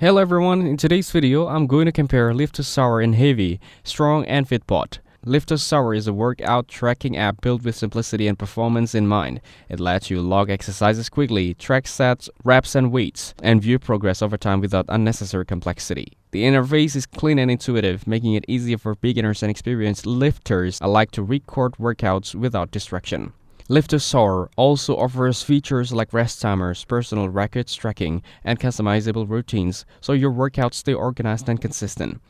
Hello everyone, in today's video, I'm going to compare Liftosaur and Hevy, Strong and Fitbod. Liftosaur is a workout tracking app built with simplicity and performance in mind. It lets you log exercises quickly, track sets, reps and weights, and view progress over time without unnecessary complexity. The interface is clean and intuitive, making it easier for beginners and experienced lifters alike to record workouts without distraction. Liftosaur also offers features like rest timers, personal records tracking, and customizable routines, so your workouts stay organized and consistent.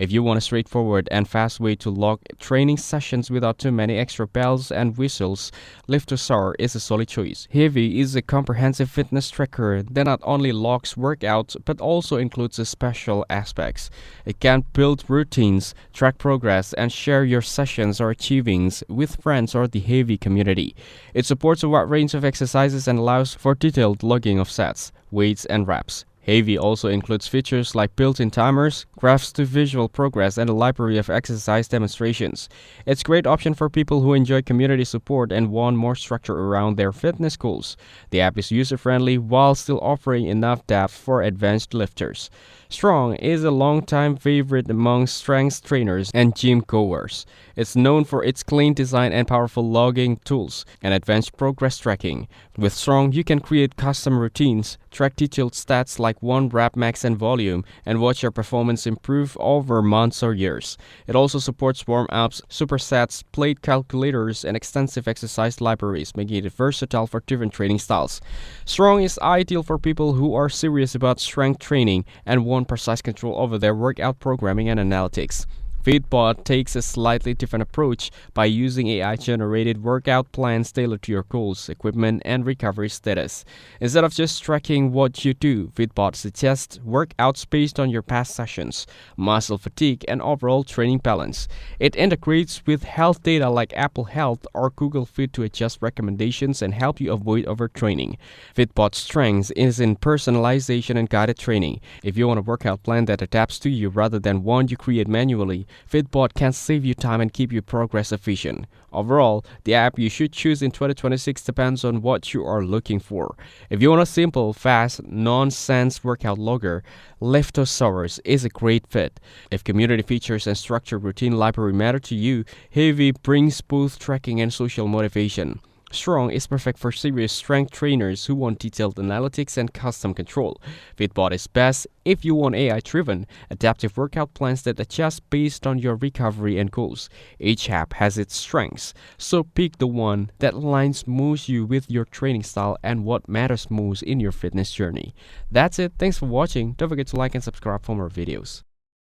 If you want a straightforward and fast way to log training sessions without too many extra bells and whistles, Liftosaur is a solid choice. Hevy is a comprehensive fitness tracker that not only logs workouts but also includes the special aspects. It can build routines, track progress, and share your sessions or achievements with friends or the Hevy community. It supports a wide range of exercises and allows for detailed logging of sets, weights, and reps. Hevy also includes features like built-in timers, graphs to visual progress, and a library of exercise demonstrations. It's a great option for people who enjoy community support and want more structure around their fitness goals. The app is user-friendly while still offering enough depth for advanced lifters. Strong is a long-time favorite among strength trainers and gym goers. It's known for its clean design and powerful logging tools and advanced progress tracking. With Strong, you can create custom routines, track detailed stats like rep max and volume, and watch your performance improve over months or years. It also supports warm-ups, supersets, plate calculators, and extensive exercise libraries, making it versatile for different training styles. Strong is ideal for people who are serious about strength training and want precise control over their workout programming and analytics. Fitbod takes a slightly different approach by using AI-generated workout plans tailored to your goals, equipment, and recovery status. Instead of just tracking what you do, Fitbod suggests workouts based on your past sessions, muscle fatigue, and overall training balance. It integrates with health data like Apple Health or Google Fit to adjust recommendations and help you avoid overtraining. Fitbod's strength is in personalization and guided training. If you want a workout plan that adapts to you rather than one you create manually, Fitbod can save you time and keep your progress efficient. Overall, the app you should choose in 2026 depends on what you are looking for. If you want a simple, fast, nonsense workout logger, Liftosaurus is a great fit. If community features and structured routine library matter to you, Hevy brings both tracking and social motivation. Strong is perfect for serious strength trainers who want detailed analytics and custom control. Fitbod is best if you want AI-driven, adaptive workout plans that adjust based on your recovery and goals. Each app has its strengths, so pick the one that aligns most you with your training style and what matters most in your fitness journey. That's it. Thanks for watching. Don't forget to like and subscribe for more videos.